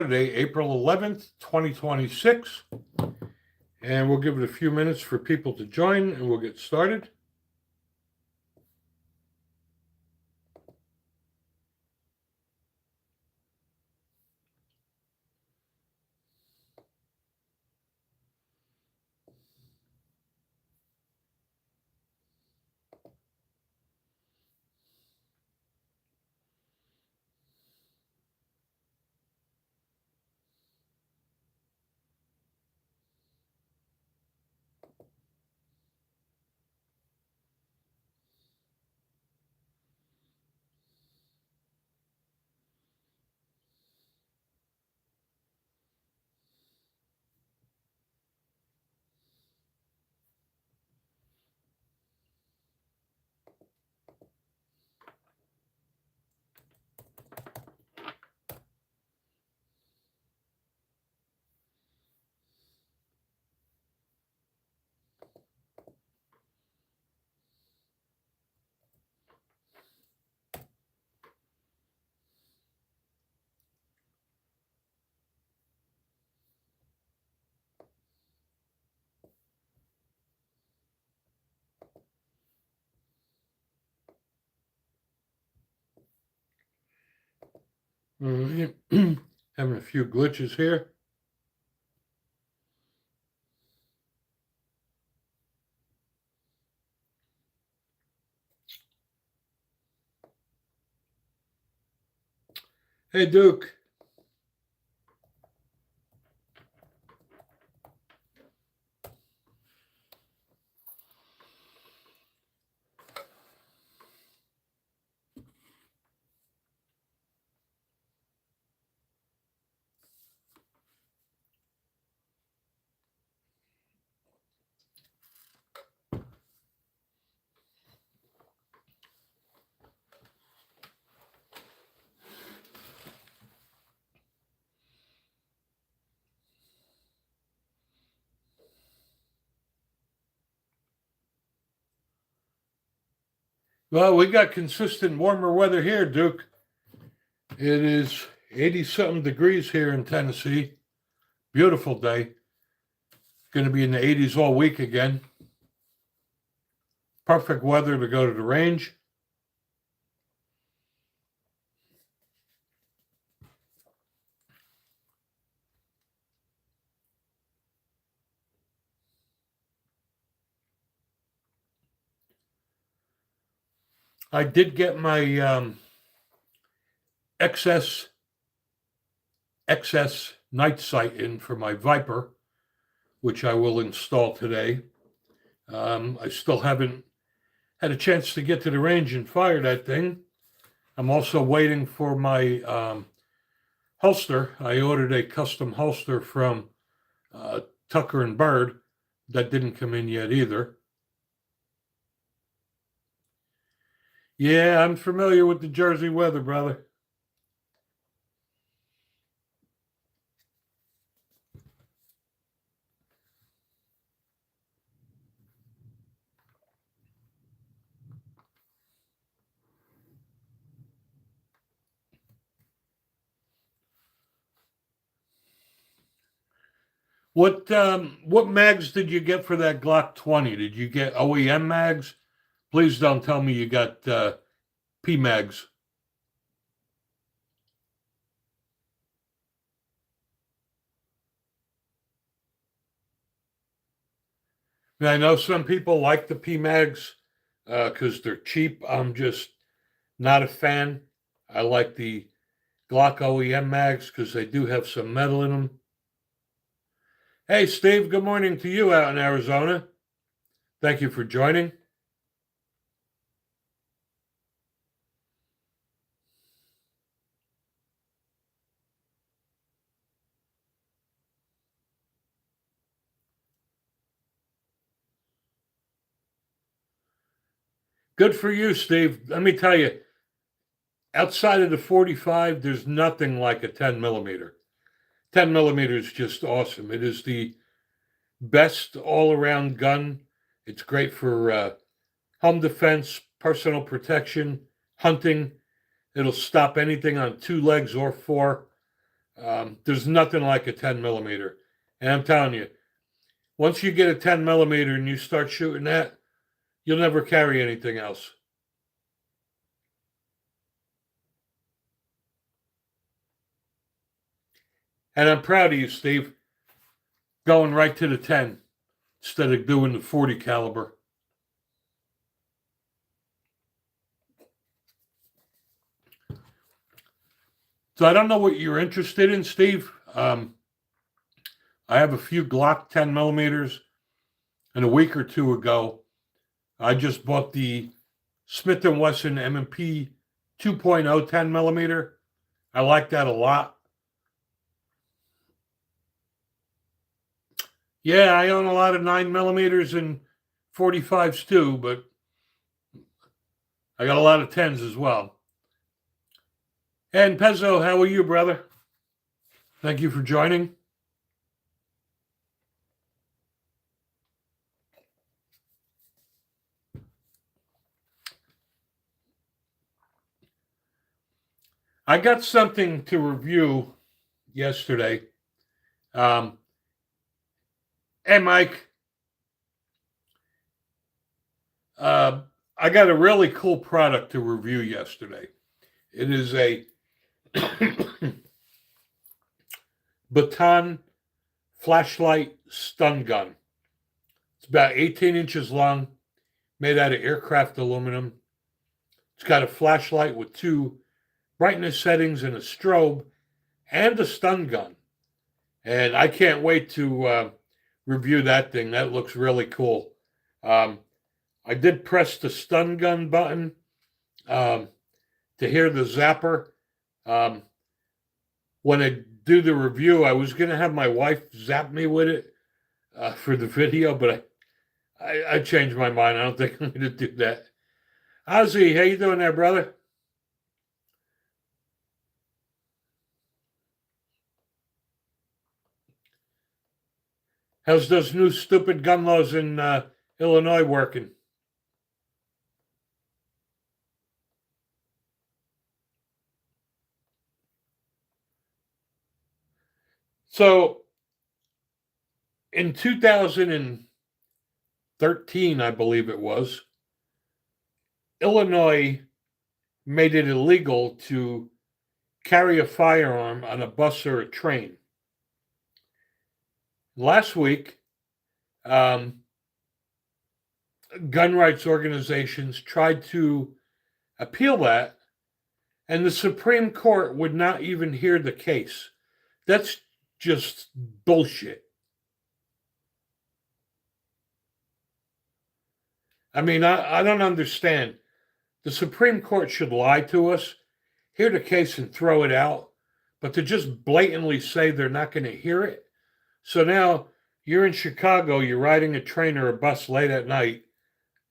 Saturday, April 11th, 2026, and we'll give it a few minutes for people to join and we'll get started. Having a few glitches here. Hey, Duke. Well, we got consistent warmer weather here, Duke. It is 80-something degrees here in Tennessee. Beautiful day. Going to be in the 80s all week again. Perfect weather to go to the range. I did get my excess night sight in for my Viper, which I will install today. I still haven't had a chance to get to the range and fire that thing. I'm also waiting for my holster. I ordered a custom holster from Tucker and Bird. That didn't come in yet either. Yeah, I'm familiar with the Jersey weather, brother. What mags did you get for that Glock 20? Did you get OEM mags? Please don't tell me you got P mags. I know some people like the P mags because they're cheap. I'm just not a fan. I like the Glock OEM mags because they do have some metal in them. Hey, Steve, good morning to you out in Arizona. Thank you for joining. Good for you, Steve. Let me tell you, outside of the 45, there's nothing like a 10 millimeter. 10 millimeter is just awesome. It is the best all around gun. It's great for home defense, personal protection, hunting. It'll stop anything on two legs or four. There's nothing like a 10 millimeter. And I'm telling you, once you get a 10 millimeter and you start shooting that, you'll never carry anything else. And I'm proud of you, Steve, going right to the 10 instead of doing the 40 caliber. So I don't know what you're interested in, Steve. I have a few Glock 10 millimeters, and a week or two ago, I just bought the Smith & Wesson M&P 2.0 10 millimeter. I like that a lot. Yeah, I own a lot of 9 millimeters and 45s too, but I got a lot of 10s as well. And Pezzo, how are you, brother? Thank you for joining. I got something to review yesterday. Hey, Mike. I got a really cool product to review yesterday. It is a baton flashlight stun gun. It's about 18 inches long, made out of aircraft aluminum. It's got a flashlight with 2 brightness settings and a strobe and a stun gun. And I can't wait to review that thing. That looks really cool. I did press the stun gun button to hear the zapper. When I do the review, I was going to have my wife zap me with it for the video, but I changed my mind. I don't think I'm going to do that. Ozzy, how you doing there, brother? How's those new stupid gun laws in Illinois working? So in 2013, I believe it was, Illinois made it illegal to carry a firearm on a bus or a train. Last week, gun rights organizations tried to appeal that, and the Supreme Court would not even hear the case. That's just bullshit. I mean, I don't understand. The Supreme Court should lie to us, hear the case and throw it out, but to just blatantly say they're not going to hear it. So now you're in Chicago, you're riding a train or a bus late at night,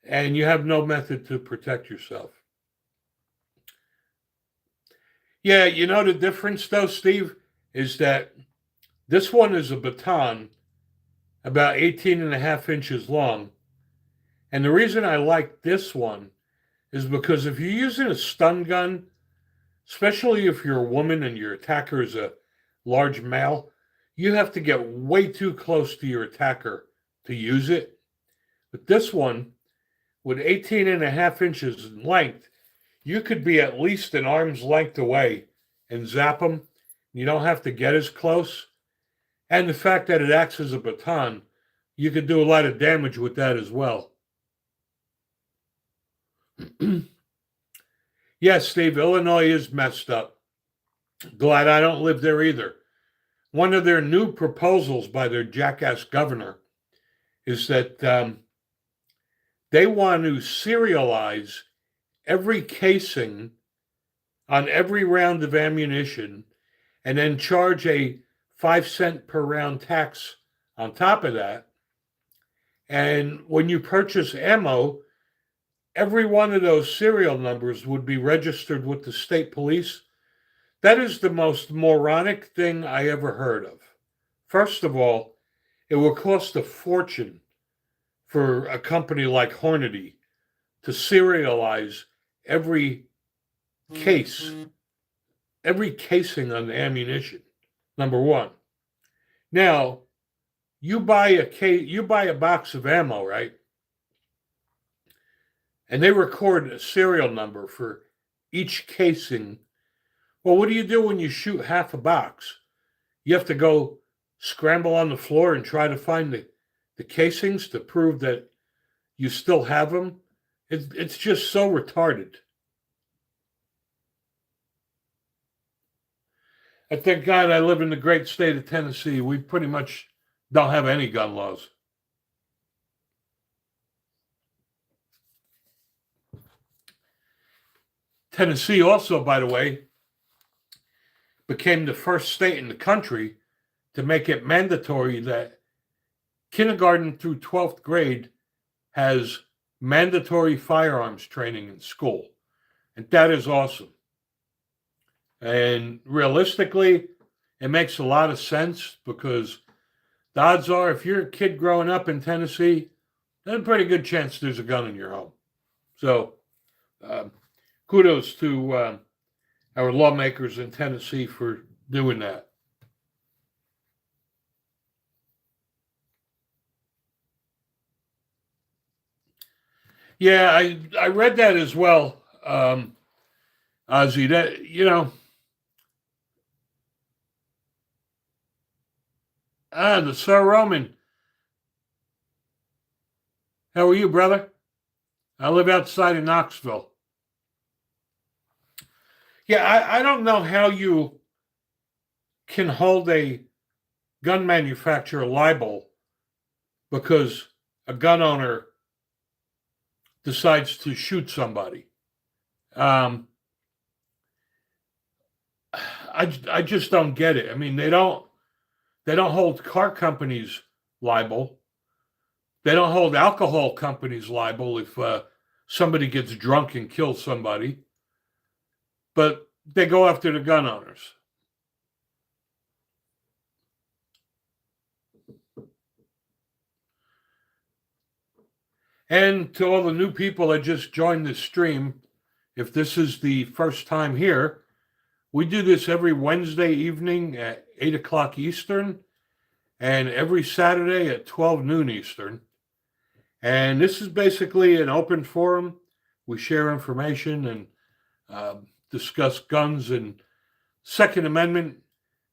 and you have no method to protect yourself. Yeah, you know the difference though, Steve, is that this one is a baton about 18 and a half inches long. And the reason I like this one is because if you're using a stun gun, especially if you're a woman and your attacker is a large male, you have to get way too close to your attacker to use it. But this one, with 18 and a half inches in length, you could be at least an arm's length away and zap them. You don't have to get as close. And the fact that it acts as a baton, you could do a lot of damage with that as well. Yes, Steve, Illinois is messed up. Glad I don't live there either. One of their new proposals by their jackass governor is that they want to serialize every casing on every round of ammunition and then charge a 5 cent per round tax on top of that. And when you purchase ammo, every one of those serial numbers would be registered with the state police. That is the most moronic thing I ever heard of. First of all, it will cost a fortune for a company like Hornady to serialize every case, every casing on the ammunition. number one. Now, you buy a box of ammo, right? And they record a serial number for each casing. Well, what do you do when you shoot half a box? You have to go scramble on the floor and try to find the casings to prove that you still have them. It's just so retarded. I thank God I live in the great state of Tennessee. We pretty much don't have any gun laws. Tennessee also, by the way, became the first state in the country to make it mandatory that kindergarten through 12th grade has mandatory firearms training in school. And that is awesome. And realistically, it makes a lot of sense because the odds are if you're a kid growing up in Tennessee, there's a pretty good chance there's a gun in your home. So kudos to our lawmakers in Tennessee for doing that. Yeah, I read that as well, Ozzy. That the Sir Roman. How are you, brother? I live outside of Knoxville. Yeah, I don't know how you can hold a gun manufacturer liable because a gun owner decides to shoot somebody. I just don't get it. I mean, they don't hold car companies liable. They don't hold alcohol companies liable if somebody gets drunk and kills somebody. But they go after the gun owners. And to all the new people that just joined this stream, if this is the first time here, we do this every Wednesday evening at 8 o'clock Eastern and every Saturday at 12 noon Eastern. And this is basically an open forum. We share information and discuss guns and Second Amendment.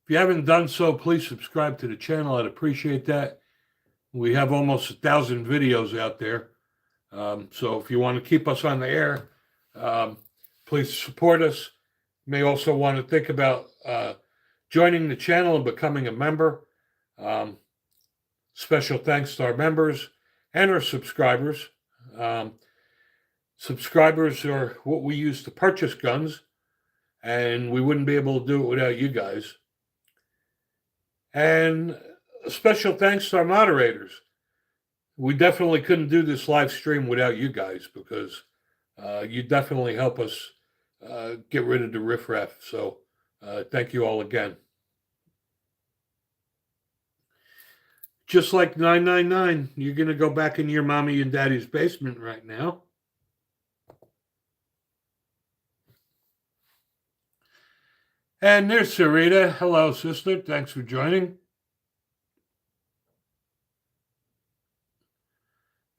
If you haven't done so, please subscribe to the channel. I'd appreciate that. We have almost 1,000 videos out there. So if you want to keep us on the air, please support us. You may also want to think about joining the channel and becoming a member. Special thanks to our members and our subscribers. Subscribers are what we use to purchase guns, and we wouldn't be able to do it without you guys. And special thanks to our moderators. We definitely couldn't do this live stream without you guys because you definitely help us get rid of the riffraff. So thank you all again. Just like 999, you're going to go back in your mommy and daddy's basement right now. And there's Sarita. Hello, sister. Thanks for joining.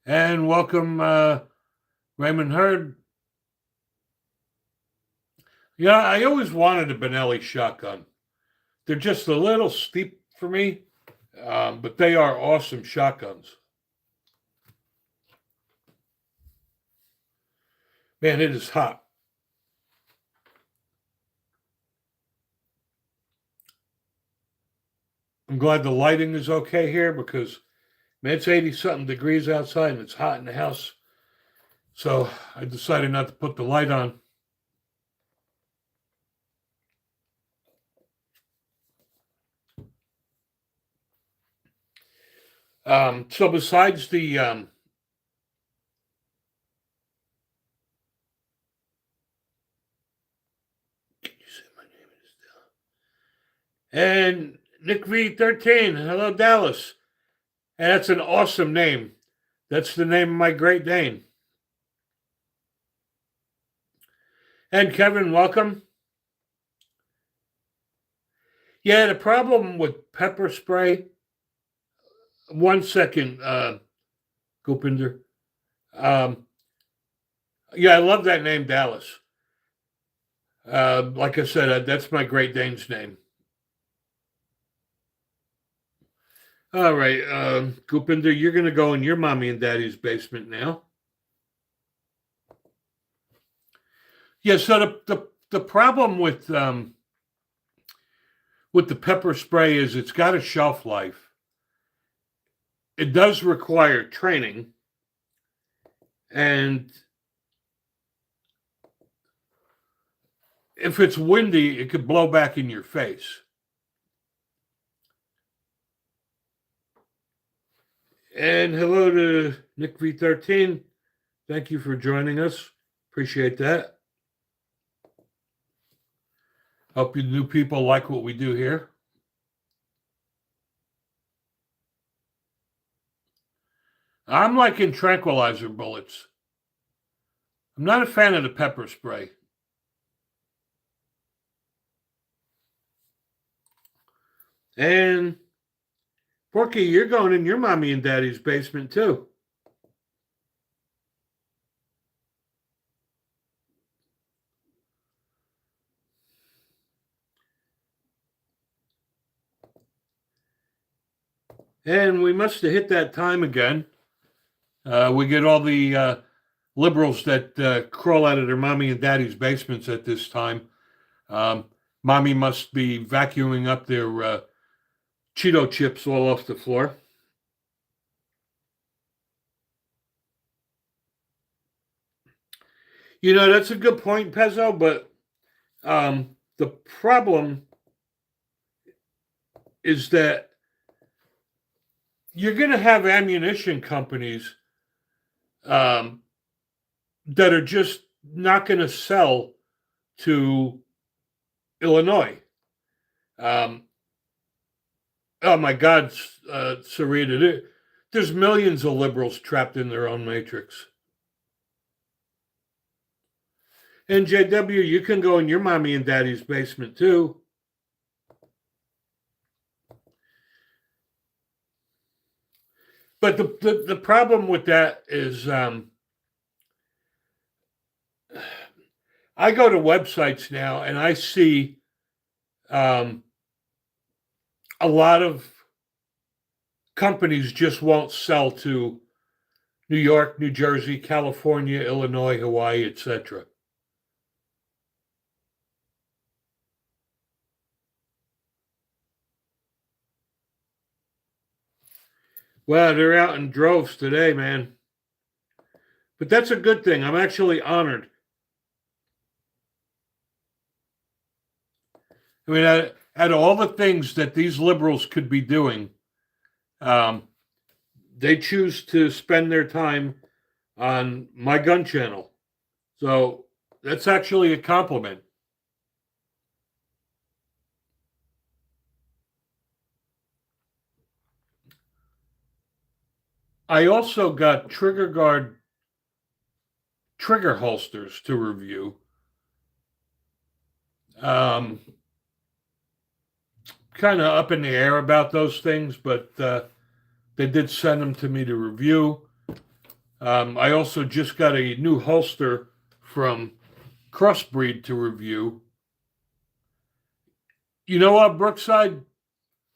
And welcome, Raymond Hurd. Yeah, I always wanted a Benelli shotgun. They're just a little steep for me, but they are awesome shotguns. Man, it is hot. I'm glad the lighting is okay here because man, it's 80-something degrees outside and it's hot in the house. So I decided not to put the light on. So besides the and Nick V13, hello Dallas. And that's an awesome name. That's the name of my Great Dane. And Kevin, welcome. Yeah, the problem with pepper spray. 1 second, Gopinder. Um, yeah, I love that name, Dallas. Like I said, that's my Great Dane's name. All right, Gopinder, you're going to go in your mommy and daddy's basement now. Yeah, so the problem with the pepper spray is it's got a shelf life. It does require training, and if it's windy, it could blow back in your face. And hello to Nick V13. Thank you for joining us. Appreciate that. Hope you new people like what we do here. I'm liking tranquilizer bullets. I'm not a fan of the pepper spray. And Porky, you're going in your mommy and daddy's basement too. And we must have hit that time again. We get all the liberals that crawl out of their mommy and daddy's basements at this time. Mommy must be vacuuming up their Cheeto chips all off the floor. You know, that's a good point, Pezzo, but the problem is that you're going to have ammunition companies that are just not going to sell to Illinois. Oh my God, Sarita, there's millions of liberals trapped in their own matrix. And JW, you can go in your mommy and daddy's basement too. But the problem with that is I go to websites now and I see a lot of companies just won't sell to New York, New Jersey, California, Illinois, Hawaii, etc. Well, they're out in droves today, man. But that's a good thing. I'm actually honored. I mean, out of all the things that these liberals could be doing, they choose to spend their time on my gun channel. So that's actually a compliment. I also got trigger guard trigger holsters to review. Kind of up in the air about those things, but they did send them to me to review. I also just got a new holster from Crossbreed to review. You know what, Brookside?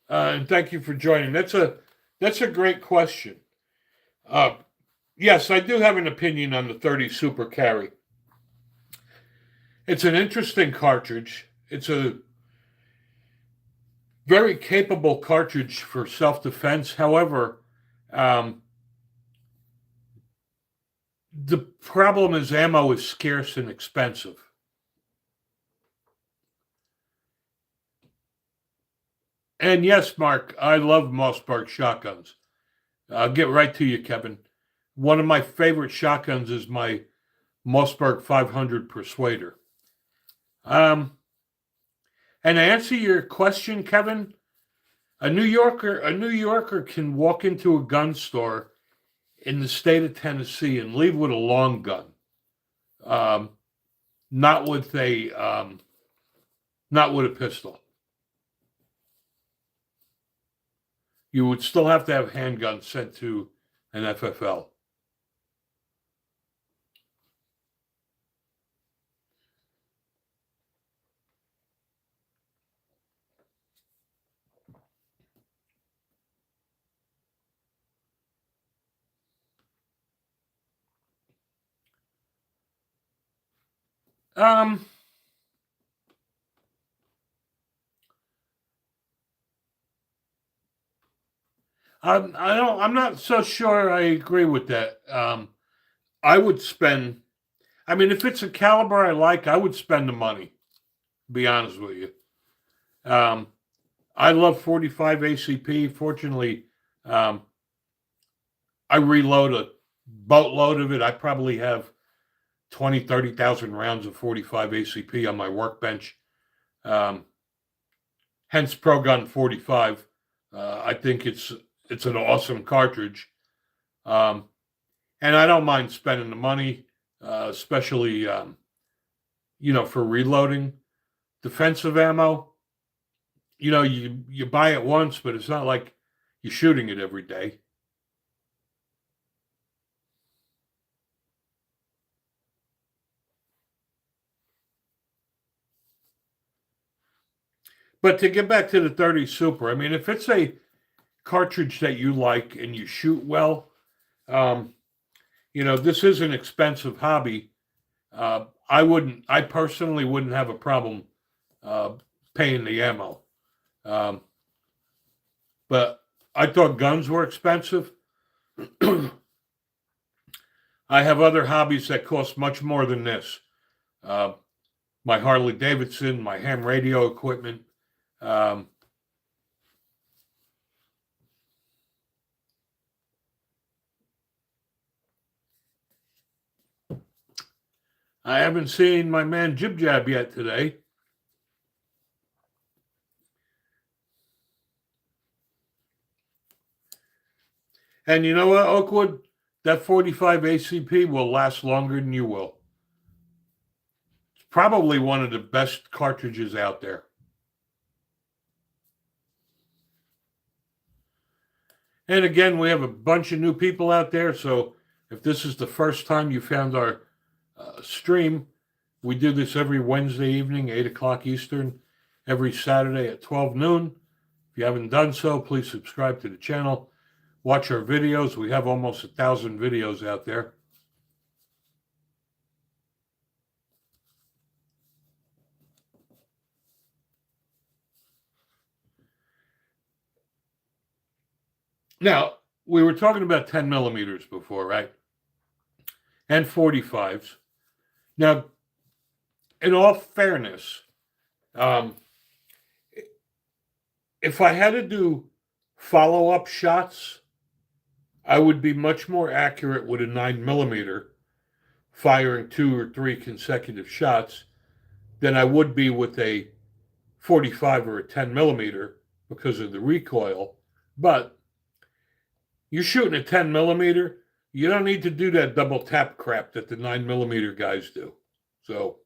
And thank you for joining. That's a great question. Yes, I do have an opinion on the 30 Super Carry. It's an interesting cartridge. It's a very capable cartridge for self-defense. However, the problem is ammo is scarce and expensive. And yes, Mark, I love Mossberg shotguns. I'll get right to you, Kevin. One of my favorite shotguns is my Mossberg 500 Persuader. And to answer your question, Kevin, a New Yorker can walk into a gun store in the state of Tennessee and leave with a long gun, not with a pistol. you would still have to have handguns sent to an FFL. Um, I'm not so sure I agree with that. I would spend. I mean, if it's a caliber I like, I would spend the money. To be honest with you. Um, I love 45 ACP. Fortunately, um, I reload a boatload of it. I probably have 20, 30,000 rounds of 45 ACP on my workbench. Um, hence Pro Gun 45. I think it's an awesome cartridge. Um, and I don't mind spending the money, especially for reloading. Defensive ammo, you buy it once, but it's not like you're shooting it every day. But to get back to the 30 Super, I mean, if it's a cartridge that you like and you shoot well, um, this is an expensive hobby. I personally wouldn't have a problem uh, paying the ammo. Um, but I thought guns were expensive. I have other hobbies that cost much more than this. Uh, my Harley Davidson, my ham radio equipment. Um, I haven't seen my man Jib Jab yet today. And you know what, Oakwood? That 45 ACP will last longer than you will. It's probably one of the best cartridges out there. And again, we have a bunch of new people out there. So if this is the first time you found our stream, we do this every Wednesday evening, 8 o'clock Eastern, every Saturday at 12 noon. If you haven't done so, please subscribe to the channel. Watch our videos. We have almost 1,000 videos out there. Now, we were talking about 10 millimeters before, right? And 45s. Now, in all fairness, um, if I had to do follow-up shots, I would be much more accurate with a 9 millimeter, firing 2 or 3 consecutive shots, than I would be with a 45 or a 10 millimeter because of the recoil. But you're shooting a 10 millimeter, you don't need to do that double tap crap that the 9 millimeter guys do. So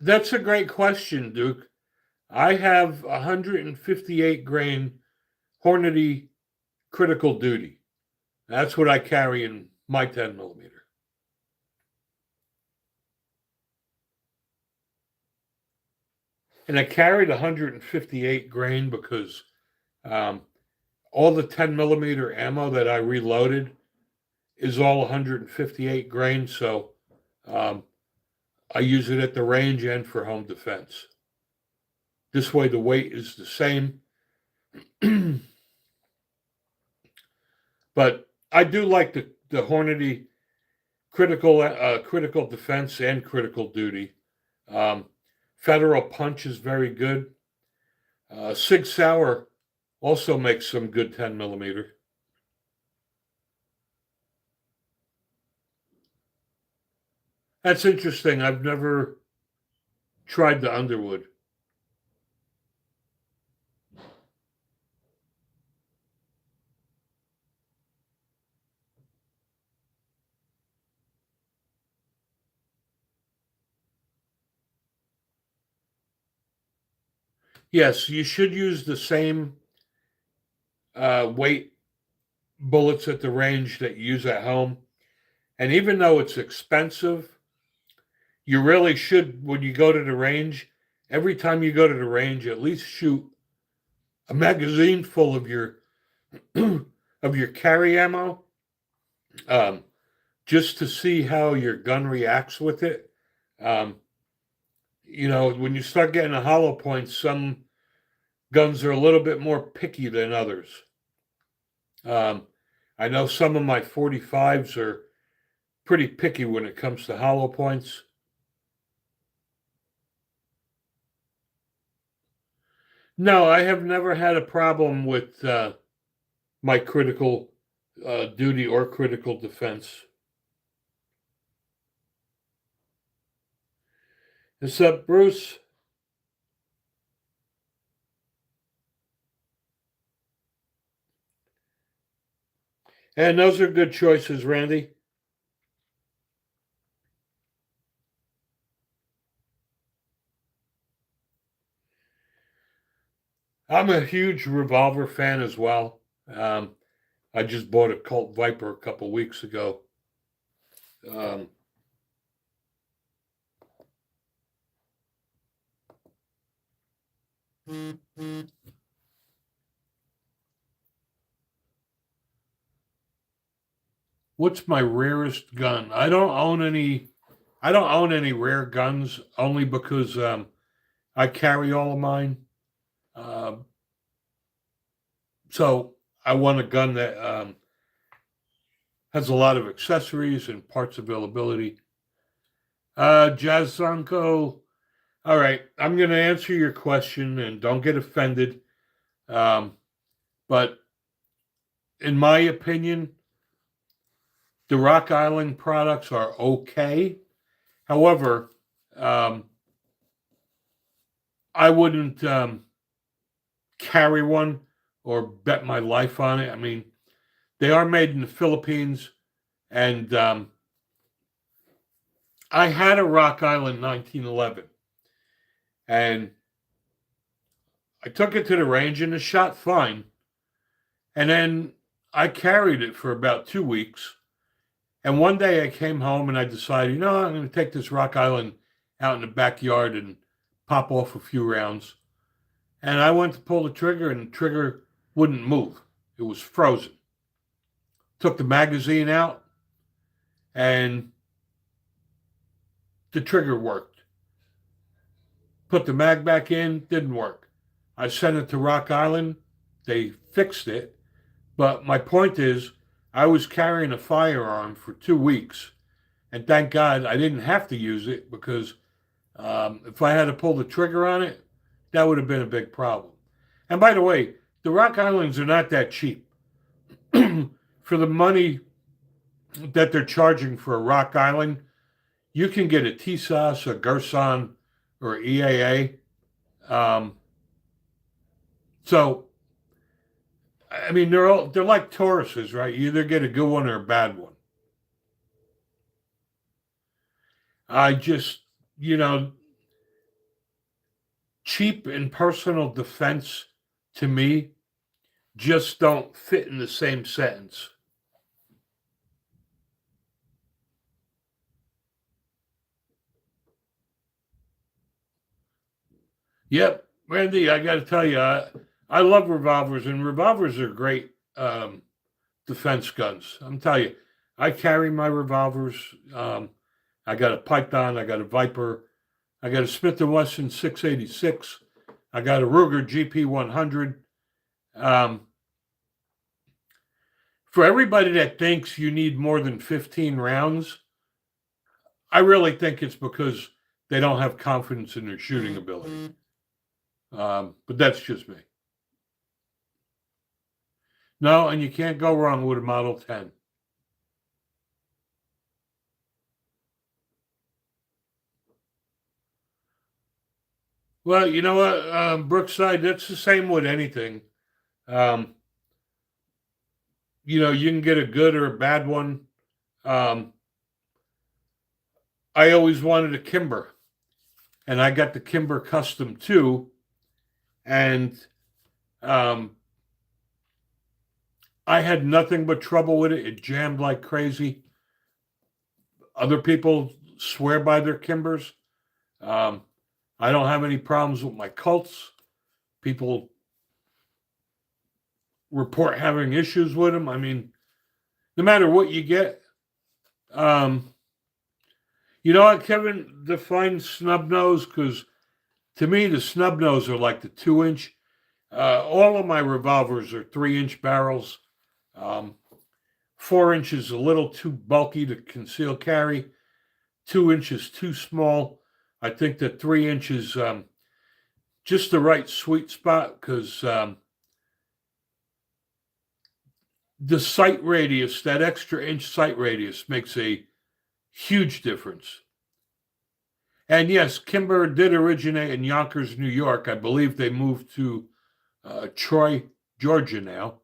that's a great question, Duke. I have 158 grain Hornady critical duty. That's what I carry in my 10 millimeter. And I carried 158 grain because um, all the 10 millimeter ammo that I reloaded is all 158 grain. So um, I use it at the range and for home defense. This way, the weight is the same. But I do like the Hornady critical defense and critical duty. Um, Federal Punch is very good. Sig Sauer also makes some good 10 millimeter. That's interesting. I've never tried the Underwood. Yes, you should use the same weight bullets at the range that you use at home. And even though it's expensive, you really should, when you go to the range, every time you go to the range, at least shoot a magazine full of your of your carry ammo, um, just to see how your gun reacts with it. Um, when you start getting a hollow point, some guns are a little bit more picky than others. Um, I know some of my 45s are pretty picky when it comes to hollow points. No, I have never had a problem with my critical duty or critical defense. What's up, Bruce? And those are good choices, Randy. I'm a huge revolver fan as well. I just bought a Colt Viper a couple weeks ago. Um, what's my rarest gun? I don't own any. I don't own any rare guns only because I carry all of mine. Um, so I want a gun that has a lot of accessories and parts availability. Jazz Zanko. All right, I'm going to answer your question and don't get offended. Um, but in my opinion, the Rock Island products are okay. However, um, I wouldn't carry one or bet my life on it. I mean, they are made in the Philippines, and I had a Rock Island 1911, and I took it to the range and it shot fine. And then I carried it for about 2 weeks. And one day I came home and I decided, I'm going to take this Rock Island out in the backyard and pop off a few rounds. And I went to pull the trigger and the trigger wouldn't move. It was frozen. Took the magazine out and the trigger worked. Put the mag back in, didn't work. I sent it to Rock Island. They fixed it. But my point is, I was carrying a firearm for 2 weeks. And thank God I didn't have to use it because if I had to pull the trigger on it, that would have been a big problem. And by the way, the Rock Islands are not that cheap. For the money that they're charging for a Rock Island, you can get a TSAS, a Gerson, or EAA. Um, so, I mean, they're like Tauruses, right? You either get a good one or a bad one. I just, you know, cheap and personal defense to me just don't fit in the same sentence. Yep, Randy, I got to tell you, I love revolvers, and revolvers are great defense guns. I'm telling you, I carry my revolvers. I got a Python, I got a Viper, I got a Smith & Wesson 686, I got a Ruger GP 100. Um, for everybody that thinks you need more than 15 rounds, I really think it's because they don't have confidence in their shooting ability. But that's just me. No, and you can't go wrong with a Model 10. Well, you know what, Brookside, that's the same with anything. Um, you can get a good or a bad one. Um, I always wanted a Kimber, and I got the Kimber Custom 2, and um, I had nothing but trouble with it. It jammed like crazy. Other people swear by their Kimbers. Um, I don't have any problems with my Colts. People report having issues with them. I mean, no matter what you get, um, you know what, Kevin? Define snub nose, because to me, the snub nose are like the 2 inch. All of my revolvers are 3 inch barrels. Um, 4 inches a little too bulky to conceal carry. 2 inches too small. I think that 3 inches just the right sweet spot, because the sight radius, that extra inch sight radius, makes a huge difference. And yes, Kimber did originate in Yonkers, New York. I believe they moved to Troy, Georgia now.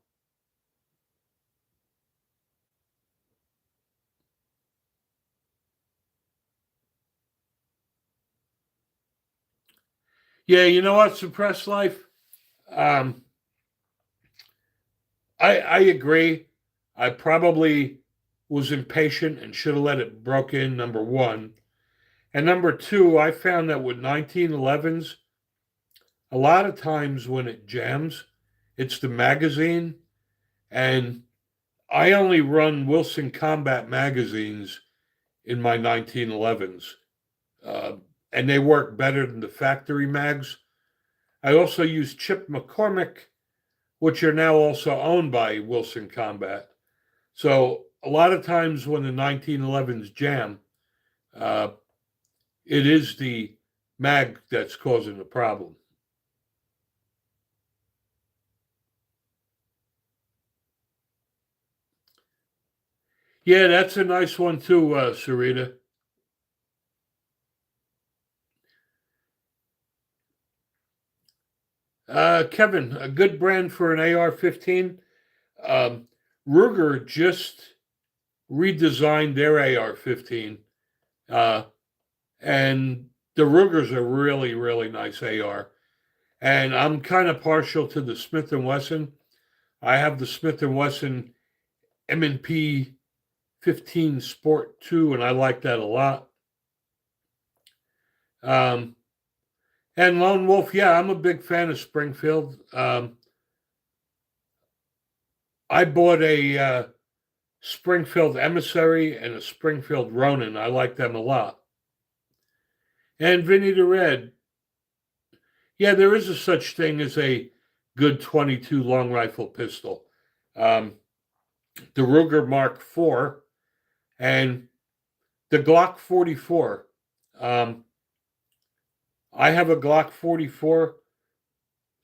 Yeah, you know what, Suppressed Life? Um, I agree. I probably was impatient and should have let it broke in, number one. And number two, I found that with 1911s, a lot of times when it jams, it's the magazine. And I only run Wilson Combat magazines in my 1911s, uh, and they work better than the factory mags. I also use Chip McCormick, which are now also owned by Wilson Combat. So a lot of times when the 1911s jam, uh, it is the mag that's causing the problem. Yeah, that's a nice one too, Sarita. Kevin, a good brand for an AR-15. Um, Ruger just redesigned their AR-15, uh, and the Rugers are really, really nice AR. And I'm kind of partial to the Smith and Wesson. I have the Smith and Wesson M&P 15 Sport 2, and I like that a lot. Um, and Lone Wolf, yeah, I'm a big fan of Springfield. I bought a Springfield Emissary and a Springfield Ronin. I like them a lot. And Vinny the Red, yeah, there is a such thing as a good 22 long rifle pistol. Um, the Ruger Mark IV and the Glock 44. Um, I have a Glock 44,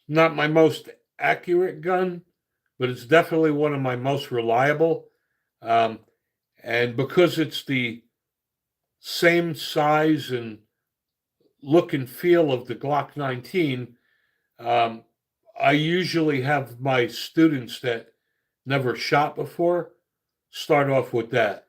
not my most accurate gun, but it's definitely one of my most reliable. Um, and because it's the same size and look and feel of the Glock 19, um, I usually have my students that never shot before start off with that.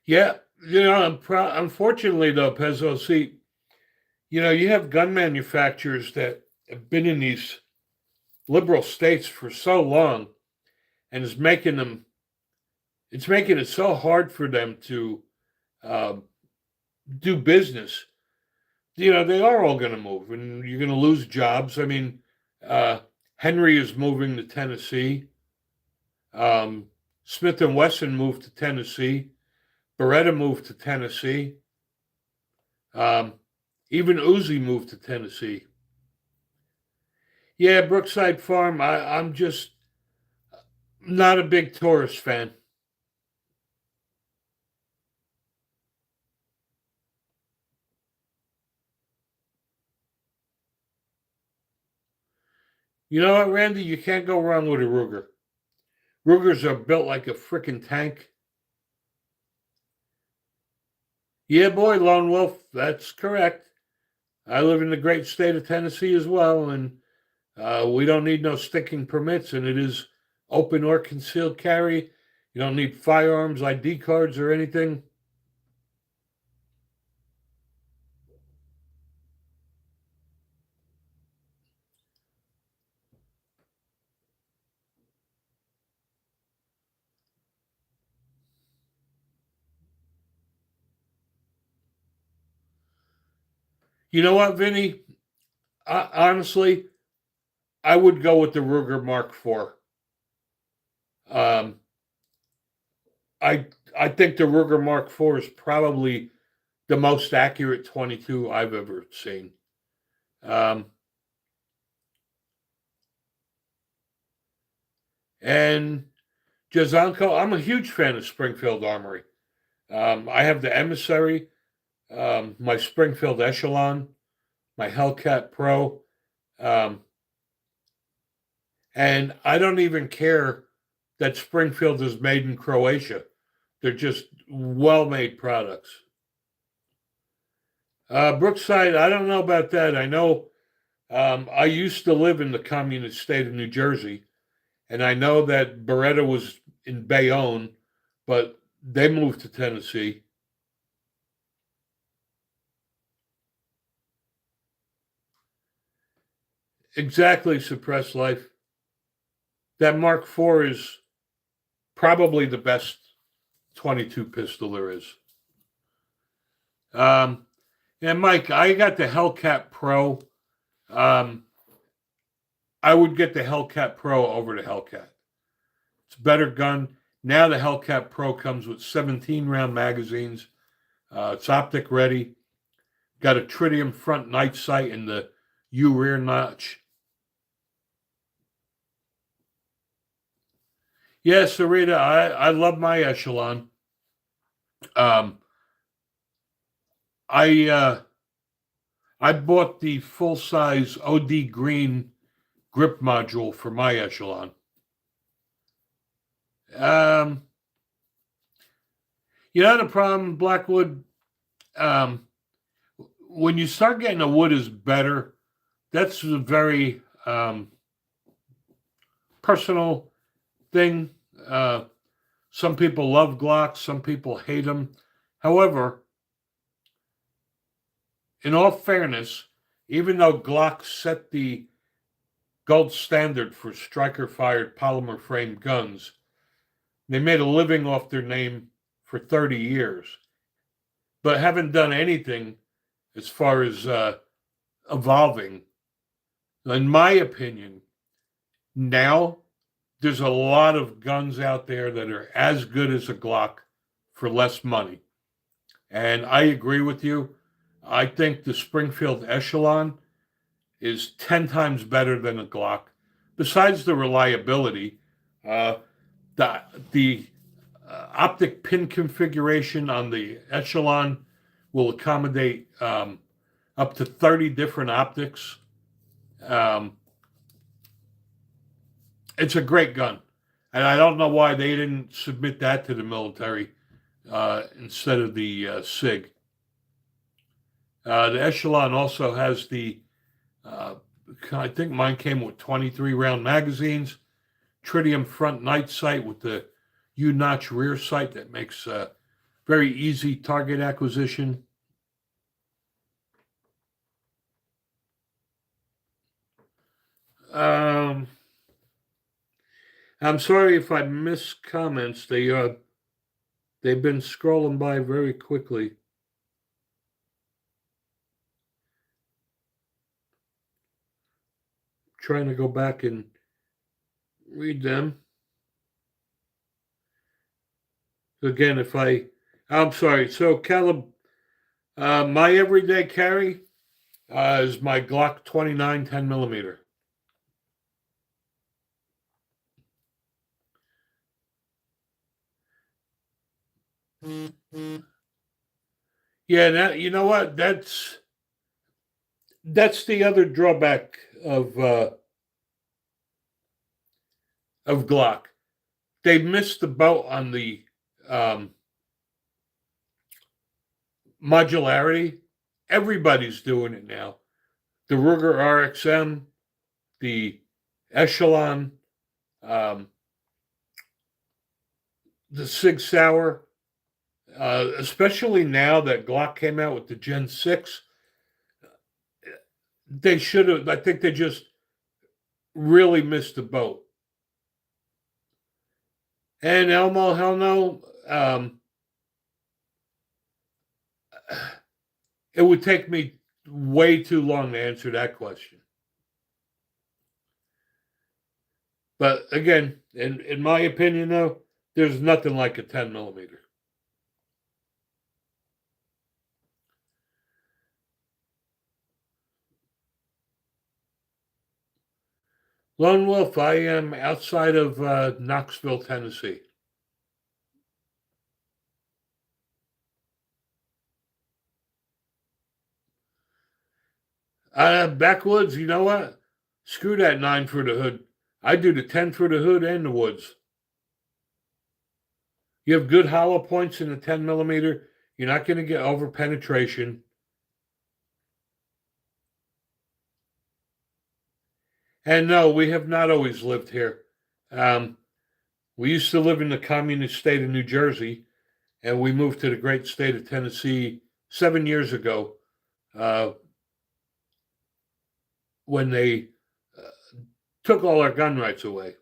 Yeah, unfortunately though, Pezzo, see, you have gun manufacturers that have been in these liberal states for so long, and it's making it so hard for them to uh, do business. They are all going to move, and you're going to lose jobs. I mean, uh, Henry is moving to Tennessee. Um, Smith and Wesson moved to Tennessee. Beretta moved to Tennessee. Um, even Uzi moved to Tennessee. Yeah, Brookside Farm. I'm just not a big tourist fan. You know what, Randy? You can't go wrong with a Ruger. Rugers are built like a freaking tank. Yeah, boy, Lone Wolf. That's correct. I live in the great state of Tennessee as well, and we don't need no sticking permits, and it is open or concealed carry. You don't need firearms, ID cards, or anything. You know what, Vinny? Honestly, I would go with the Ruger Mark IV. Um, I think the Ruger Mark IV is probably the most accurate 22 I've ever seen. Um, and Jazanko, I'm a huge fan of Springfield Armory. I have the Emissary, my Springfield Echelon, my Hellcat Pro, um, and I don't even care that Springfield is made in Croatia. They're just well-made products. Brookside, I don't know about that. I know I used to live in the communist state of New Jersey, and I know that Beretta was in Bayonne, but they moved to Tennessee. Exactly, suppressed life. That Mark IV is probably the best 22 pistol there is. Um, and Mike, I got the Hellcat Pro. Um, I would get the Hellcat Pro over the Hellcat. It's a better gun. Now the Hellcat Pro comes with 17 round magazines. It's optic ready. Got a tritium front night sight and the U rear notch. Yeah, Sarita, I love my Echelon. Um, I I bought the full size OD green grip module for my Echelon. Um, you know the problem, Blackwood. Um, when you start getting the wood is better, that's a very personal thing. Some people love Glocks, some people hate them. However, in all fairness, even though Glock set the gold standard for striker fired polymer frame guns, they made a living off their name for 30 years, but haven't done anything as far as evolving. In my opinion, now there's a lot of guns out there that are as good as a Glock for less money. And I agree with you. I think the Springfield Echelon is 10 times better than a Glock. Besides the reliability, uh, the optic pin configuration on the Echelon will accommodate up to 30 different optics. Um, it's a great gun. And I don't know why they didn't submit that to the military instead of the SIG. The Echelon also has uh, I think mine came with 23 round magazines, tritium front night sight with the U notch rear sight that makes very easy target acquisition. Um, I'm sorry if I missed comments. They've been scrolling by very quickly. Trying to go back and read them. Again, I'm sorry. So, Caleb, my everyday carry is my Glock 29 10 millimeter. Yeah, you know what? That's the other drawback of Glock. They missed the boat on the um, modularity, everybody's doing it now. The Ruger RXM, the Echelon, um, the Sig Sauer, especially now that Glock came out with the Gen 6, they should have, I think they just really missed the boat. And Elmo, hell no, it would take me way too long to answer that question. But again, in my opinion, though, there's nothing like a 10 millimeter. Lone Wolf, I am outside of Knoxville, Tennessee. Backwoods, you know what? Screw that 9 for the hood. I do the 10 for the hood and the woods. You have good hollow points in the 10 millimeter. You're not going to get over penetration. And no, we have not always lived here. We used to live in the communist state of New Jersey, and we moved to the great state of Tennessee 7 years ago when they took all our gun rights away.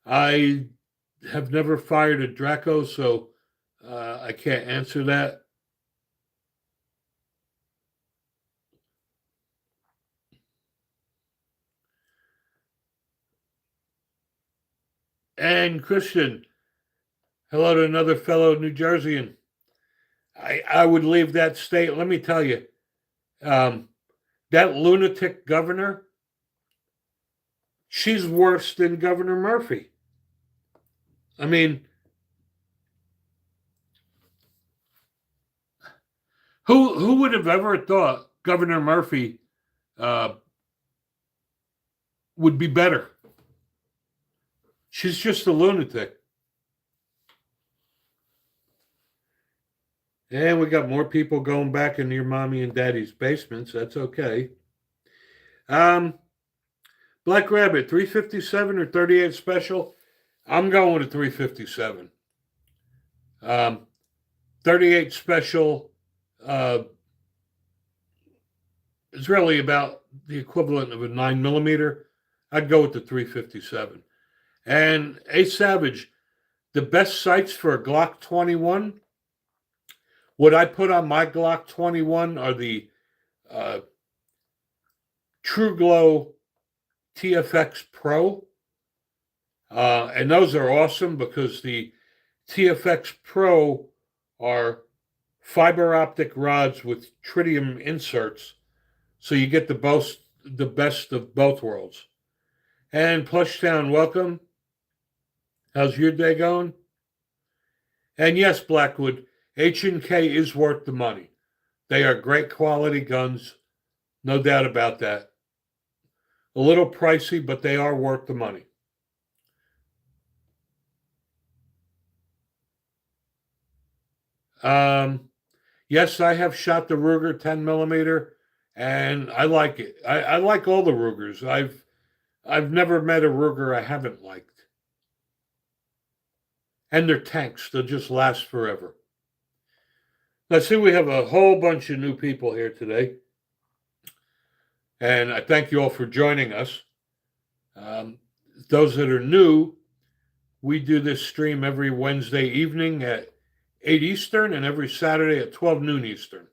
I have never fired a Draco, so I can't answer that. And Christian, hello to another fellow New Jerseyan. I would leave that state. Let me tell you, that lunatic governor, she's worse than Governor Murphy. I mean, who would have ever thought Governor Murphy would be better? She's just a lunatic. And we got more people going back into your mommy and daddy's basements. That's okay. Black Rabbit, 357 or 38 special? I'm going with a 357. 38 special is really about the equivalent of a 9 millimeter. I'd go with the 357. And A Savage, the best sights for a Glock 21, what I put on my Glock 21 are the True Glow TFX Pro. And those are awesome because the TFX Pro are fiber optic rods with tritium inserts. So you get the best of both worlds. And Plushtown, welcome. How's your day going? And yes, Blackwood, H&K is worth the money. They are great quality guns, no doubt about that. A little pricey, but they are worth the money. Yes, I have shot the Ruger 10 millimeter, and I like it. I like all the Rugers. I've never met a Ruger I haven't liked. And they're tanks. They'll just last forever. Now, see, we have a whole bunch of new people here today. And I thank you all for joining us. Those that are new, we do this stream every Wednesday evening at 8 Eastern and every Saturday at 12 noon Eastern.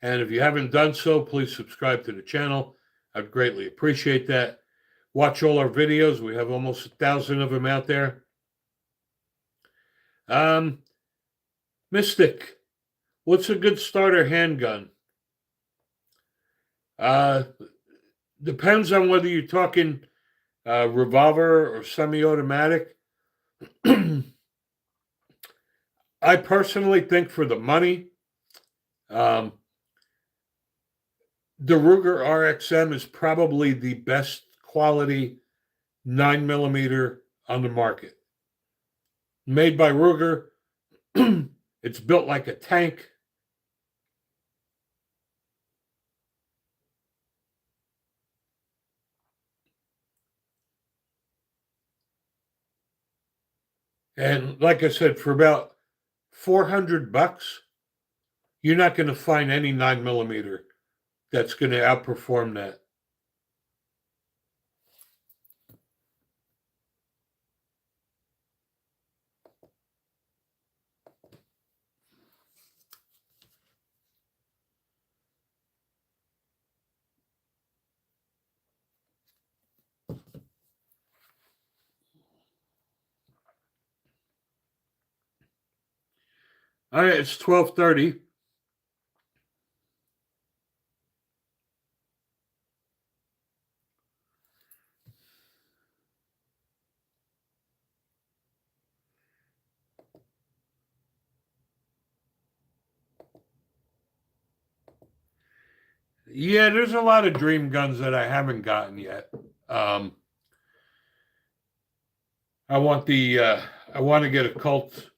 And if you haven't done so, please subscribe to the channel. I'd greatly appreciate that. Watch all our videos. We have almost 1,000 of them out there. Mystic, what's a good starter handgun? Depends on whether you're talking revolver or semi-automatic. I personally think for the money, the Ruger RXM is probably the best quality 9 millimeter on the market. Made by Ruger, it's built like a tank. And like I said, for about $400, you're not going to find any 9mm that's going to outperform that. All right, it's 12:30. Yeah, there's a lot of dream guns that I haven't gotten yet. Um, I want I want to get a Colt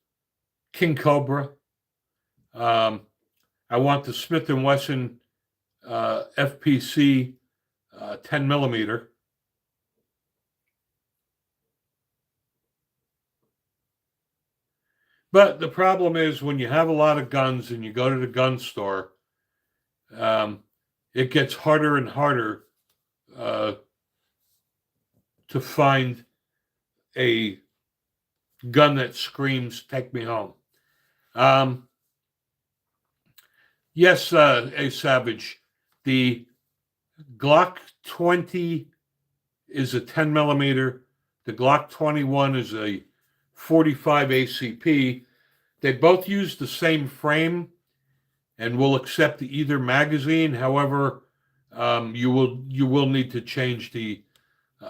King Cobra. Um, I want the Smith and Wesson FPC 10mm. But the problem is when you have a lot of guns and you go to the gun store, um, it gets harder and harder uh, to find a gun that screams "Take me home." Um, yes, a Savage. The Glock 20 is a 10mm. The Glock 21 is a 45 ACP. They both use the same frame and will accept either magazine. However, you will need to change the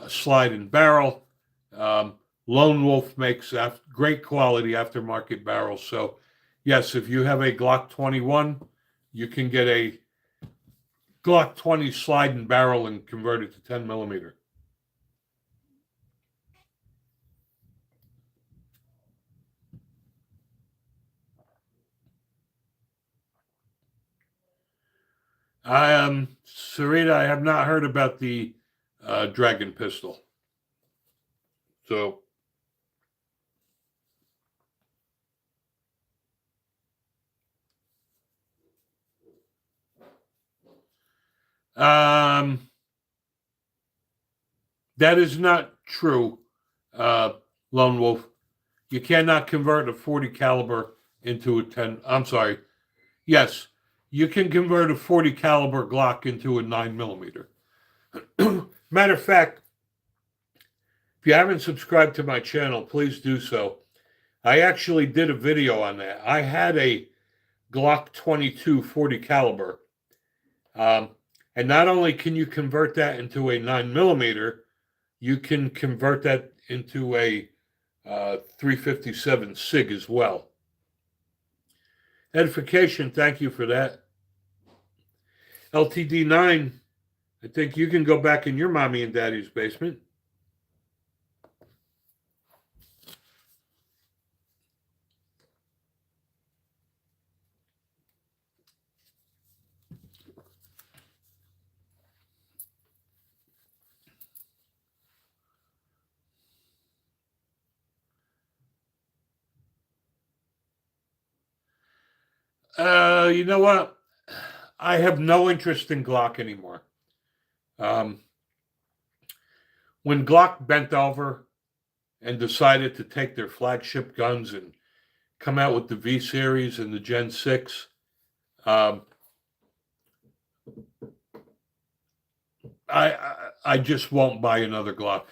slide and barrel. Lone Wolf makes great quality aftermarket barrels. So, yes, if you have a Glock 21, you can get a Glock 20 slide and barrel and convert it to 10mm. Sarita, I have not heard about the Dragon pistol. So, um, that is not true, uh, Lone Wolf. You cannot convert a 40 caliber into a 10. I'm sorry. Yes, you can convert a 40 caliber Glock into a 9mm. Matter of fact, if you haven't subscribed to my channel, please do so. I actually did a video on that. I had a Glock 22 40 caliber. Um, and not only can you convert that into a 9mm, you can convert that into a 357 SIG as well. Edification, thank you for that. LTD9, I think you can go back in your mommy and daddy's basement. You know what? I have no interest in Glock anymore. Um, when Glock bent over and decided to take their flagship guns and come out with the V series and the Gen 6, um, I just won't buy another Glock.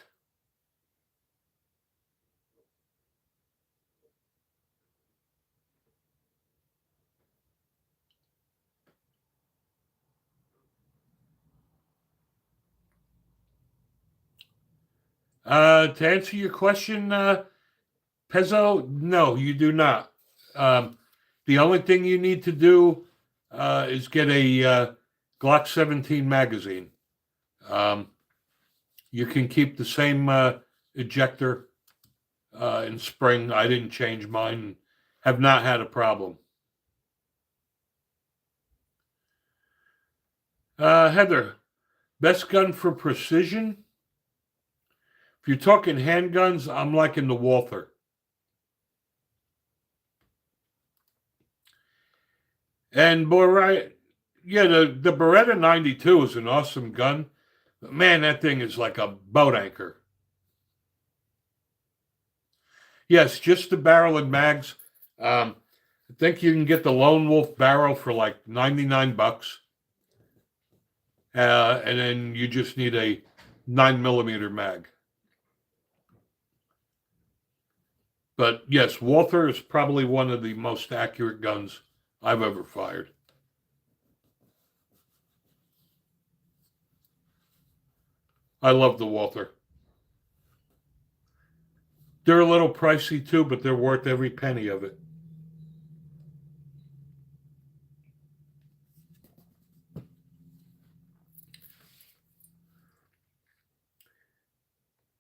To answer your question, Pezzo, no, you do not. Um, the only thing you need to do is get a Glock 17 magazine. You can keep the same ejector and spring. I didn't change mine. Have not had a problem. Heather, best gun for precision? If you're talking handguns, I'm liking the Walther. And yeah, the Beretta 92 is an awesome gun. Man, that thing is like a boat anchor. Yes, just the barrel and mags. I think you can get the Lone Wolf barrel for like 99 bucks. And then you just need a 9mm mag. But yes, Walther is probably one of the most accurate guns I've ever fired. I love the Walther. They're a little pricey too, but they're worth every penny of it.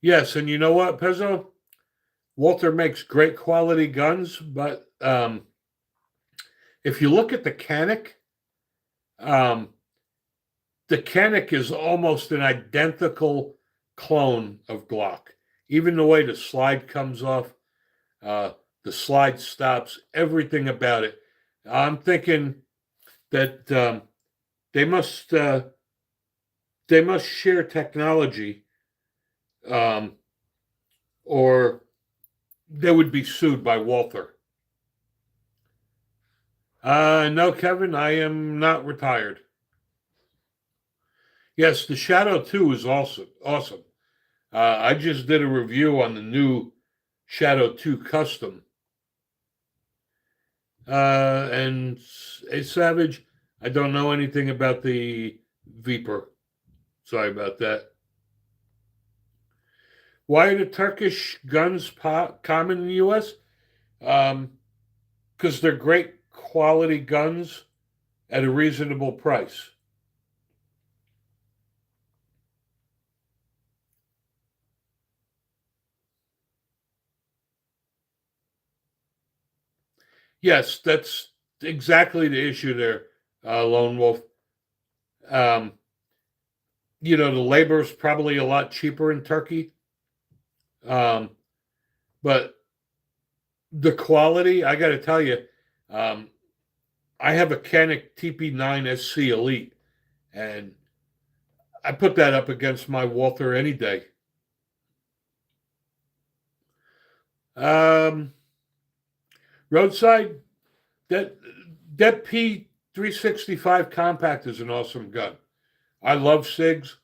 Yes, and you know what, Pezzo? Walther makes great quality guns, but if you look at um, the Canik is almost an identical clone of Glock. Even the way the slide comes off, the slide stops, everything about it. I'm thinking that they must uh, they must share technology, um, or they would be sued by Walther. No, Kevin, I am not retired. Yes, the Shadow 2 is awesome. Awesome. I just did a review on the new Shadow 2 Custom. And a Savage, I don't know anything about the Viper. Sorry about that. Why are the Turkish guns common in the U.S.? Because they're great quality guns at a reasonable price. Yes, that's exactly the issue there, Lone Wolf. Um, the labor is probably a lot cheaper in Turkey, um, but the quality, I got to tell you, um, I have a Canik TP9 SC Elite, and I put that up against my Walther any day. Um, Roadside, that that P365 compact is an awesome gun. I love SIGs.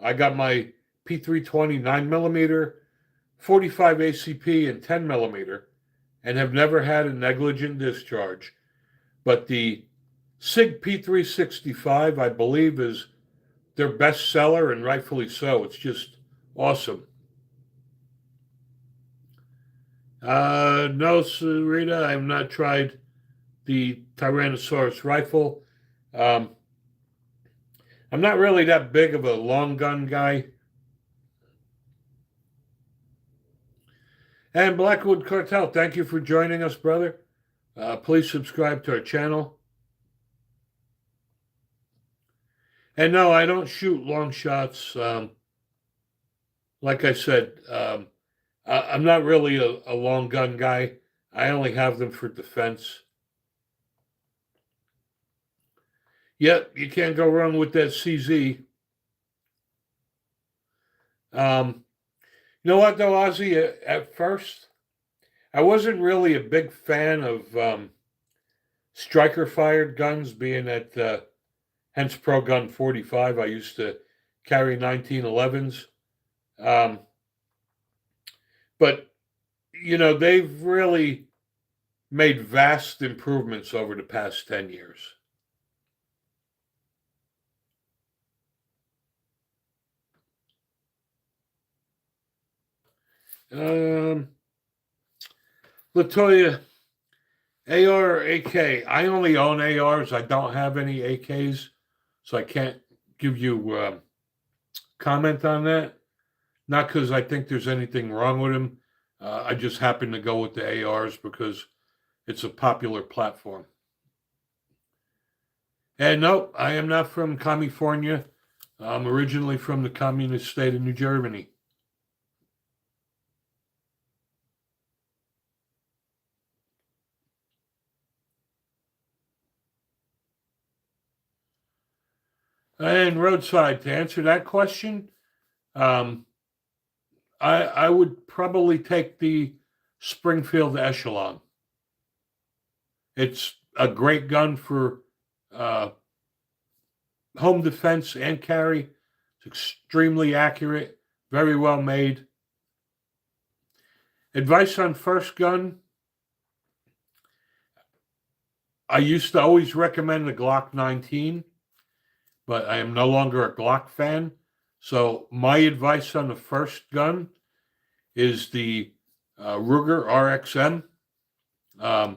I got my P320 9mm, 45 ACP, and 10mm, and have never had a negligent discharge. But the SIG P365, I believe, is their best seller, and rightfully so. It's just awesome. No, Sarita, I have not tried the Tyrannosaurus rifle. Um, I'm not really that big of a long gun guy. And Blackwood Cartel, thank you for joining us, brother. Please subscribe to our channel. And no, I don't shoot long shots. Like I said, I'm not really a long gun guy. I only have them for defense. Yep, you can't go wrong with that CZ. You know what, though, Ozzy? At first, I wasn't really a big fan of striker fired guns, being at hence Pro Gun 45. I used to carry 1911s. Um, but, they've really made vast improvements over the past 10 years. Latoya, AR or AK? I only own ARs. I don't have any AKs, so I can't give you comment on that. Not because I think there's anything wrong with them. I just happen to go with the ARs because it's a popular platform. And no, I am not from California. I'm originally from the communist state of New Germany. And roadside, to answer that question, um, I would probably take the Springfield Echelon. It's a great gun for uh, home defense and carry. It's extremely accurate, very well made. Advice on first gun: I used to always recommend the Glock 19, but I am no longer a Glock fan. So my advice on the first gun is the Ruger RXM. Um,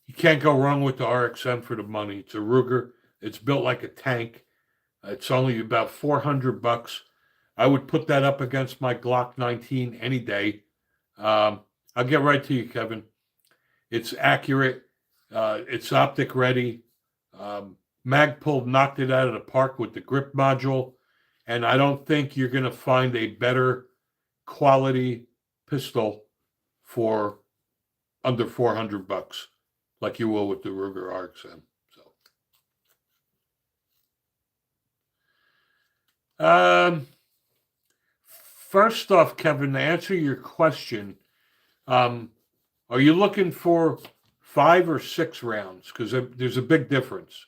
you can't go wrong with the RXM for the money. It's a Ruger. It's built like a tank. It's only about $400. I would put that up against my Glock 19 any day. I'll get right to you, Kevin. It's accurate. It's optic ready. Magpul knocked it out of the park with the grip module, and I don't think you're going to find a better quality pistol for under $400 like you will with the Ruger RXM. So, first off, Kevin, to answer your question, are you looking for 5 or 6 rounds? Because there's a big difference.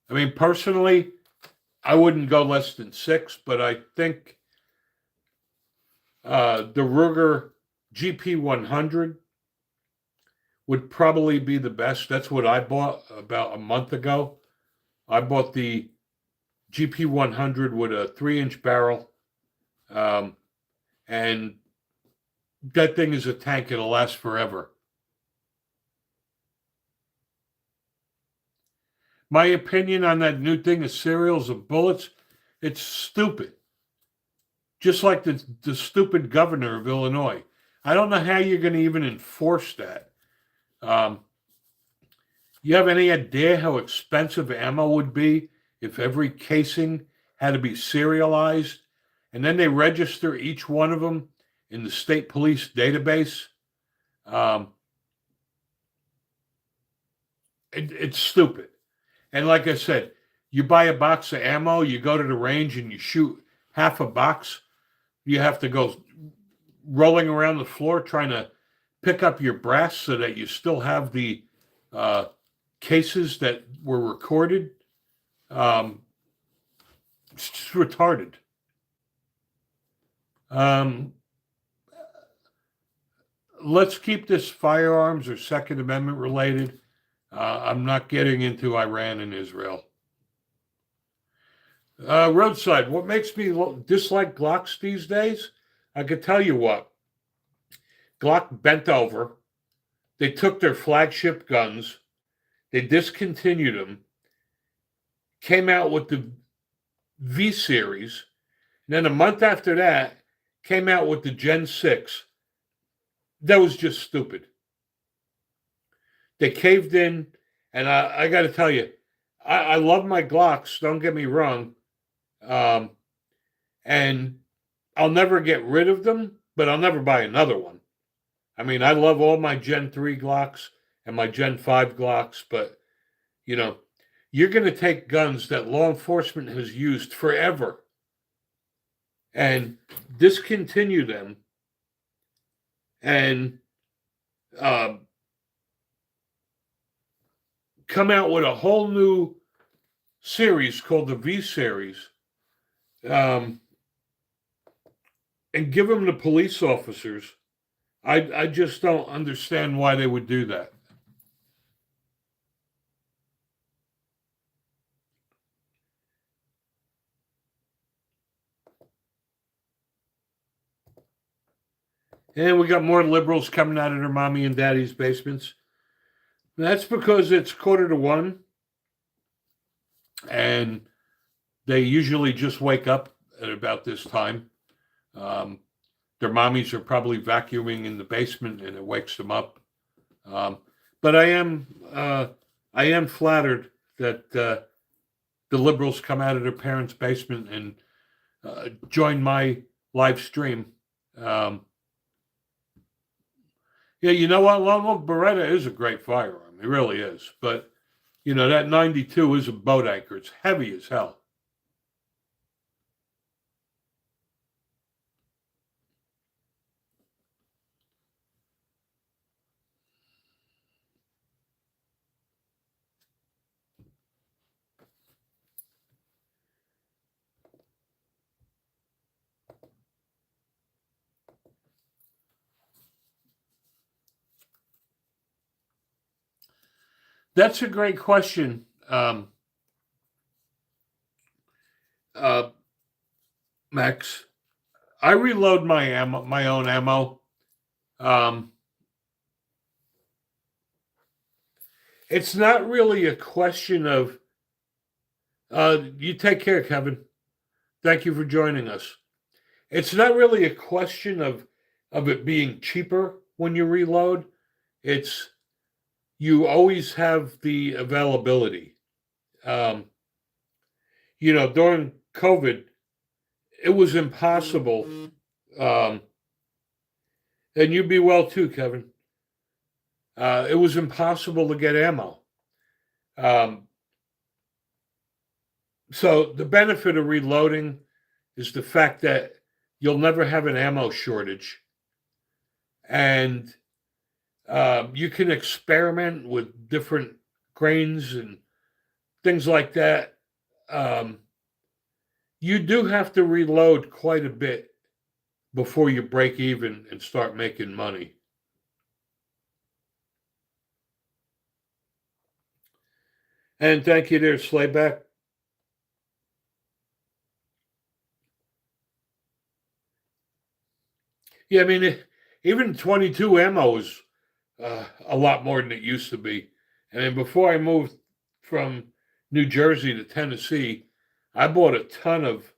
I mean, personally, I wouldn't go less than 6, but I think the Ruger GP100 would probably be the best. That's what I bought about a month ago. I bought the GP100 with a 3-inch barrel, and that thing is a tank. It'll last forever. My opinion on that new thing of serials of bullets, it's stupid. Just like the stupid governor of Illinois. I don't know how you're going to even enforce that. You have any idea how expensive ammo would be if every casing had to be serialized, and then they register each one of them in the state police database? It's stupid. And like I said, you buy a box of ammo, you go to the range and you shoot half a box. You have to go rolling around the floor trying to pick up your brass so that you still have the cases that were recorded. It's just retarded. Let's keep this firearms or Second Amendment related. I'm not getting into Iran and Israel. Roadside, what makes me dislike Glocks these days? I could tell you what. Glock bent over. They took their flagship guns. They discontinued them. Came out with the V series. And then a month after that, came out with the Gen 6. That was just stupid. They caved in, and I got to tell you, I love my Glocks, don't get me wrong. And I'll never get rid of them, but I'll never buy another one. I mean, I love all my Gen 3 Glocks and my Gen 5 Glocks, but, you know, you're going to take guns that law enforcement has used forever and discontinue them and come out with a whole new series called the V series, and give them to police officers. I just don't understand why they would do that. And we got more liberals coming out of their mommy and daddy's basements. That's because it's 1:45, and they usually just wake up at about this time. Their mommies are probably vacuuming in the basement, and it wakes them up. But I am flattered that the liberals come out of their parents' basement and join my live stream. Yeah, you know what? Long Beretta is a great firearm. It really is. But You know, that 92 is a boat anchor. It's heavy as hell. That's a great question, uh, Max. I reload my own ammo. Um, it's not really a question of. You take care, Kevin. Thank you for joining us. It's not really a question of it being cheaper when you reload. It's you always have the availability. Um, you know, during COVID, it was impossible. Um, and you'd be well too, Kevin. It was impossible to get ammo. Um, so the benefit of reloading is the fact that you'll never have an ammo shortage, and you can experiment with different grains and things like that. Um, you do have to reload quite a bit before you break even and start making money. And thank you there, Slayback. Yeah, I mean, even 22 ammo is a lot more than it used to be. And then before I moved from New Jersey to Tennessee, I bought a ton of.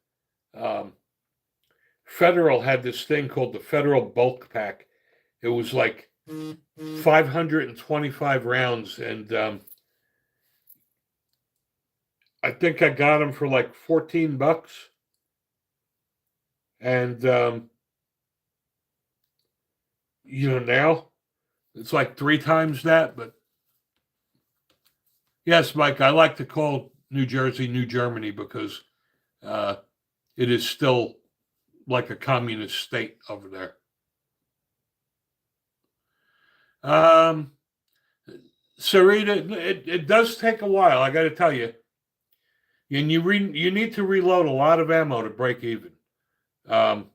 Federal had this thing called the Federal Bulk Pack. It was like 525 rounds, and I think I got them for like $14, and you know now it's like three times that. But yes, Mike, I like to call New Jersey New Germany because uh, it is still like a communist state over there. Um, Sarita, it does take a while. I got to tell you, and you need to reload a lot of ammo to break even, um,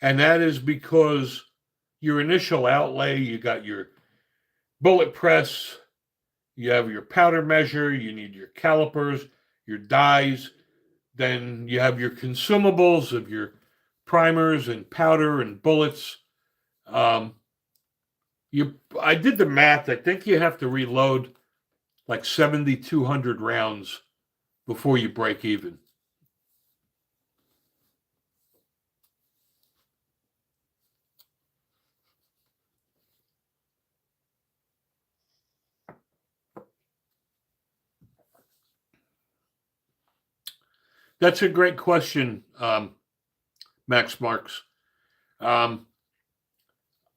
and that is because your initial outlay, you got your bullet press, you have your powder measure, you need your calipers, your dies, then you have your consumables of your primers and powder and bullets. Um, I did the math. I think you have to reload like 7,200 rounds before you break even. That's a great question, Max Marks. Um,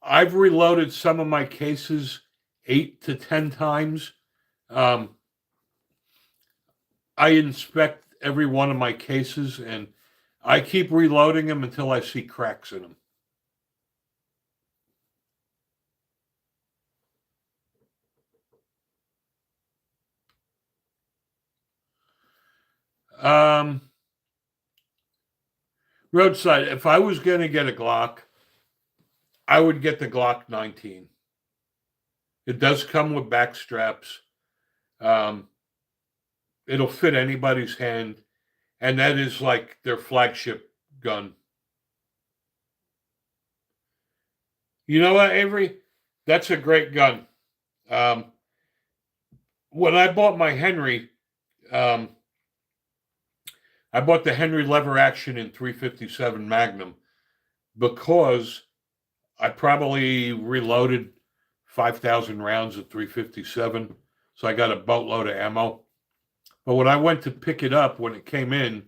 I've reloaded some of my cases 8 to 10 times. Um, I inspect every one of my cases, and I keep reloading them until I see cracks in them. Um, Roadside, if I was going to get a Glock, I would get the Glock 19. It does come with back straps. Um, it'll fit anybody's hand, and that is like their flagship gun. You know what, Avery? That's a great gun. Um, when I bought my Henry, um, I bought the Henry lever action in 357 Magnum because I probably reloaded 5,000 rounds of 357. So I got a boatload of ammo. But when I went to pick it up, when it came in,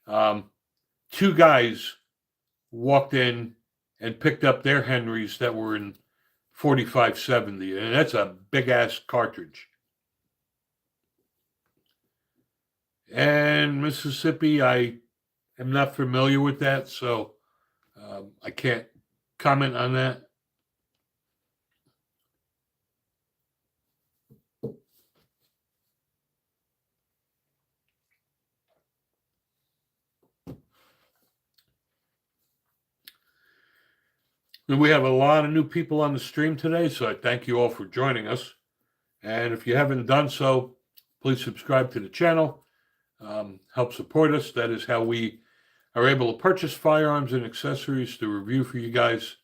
um, two guys walked in and picked up their Henrys that were in 4570, and that's a big ass cartridge. And Mississippi, I am not familiar with that, so I can't comment on that. And we have a lot of new people on the stream today, so I thank you all for joining us. And if you haven't done so, please subscribe to the channel. Help support us. That is how we are able to purchase firearms and accessories to review for you guys.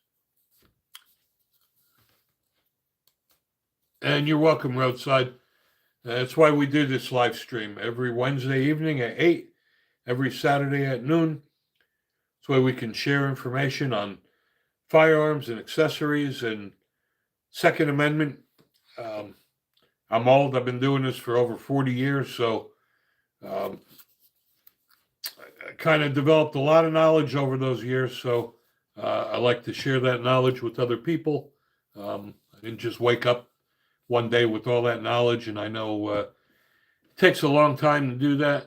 And you're welcome, Roadside. That's why we do this live stream every Wednesday evening at 8, every Saturday at noon. That's why we can share information on firearms and accessories and Second Amendment. I'm old. I've been doing this for over 40 years, so I kind of developed a lot of knowledge over those years, so I like to share that knowledge with other people. I didn't just wake up one day with all that knowledge, and I know it takes a long time to do that.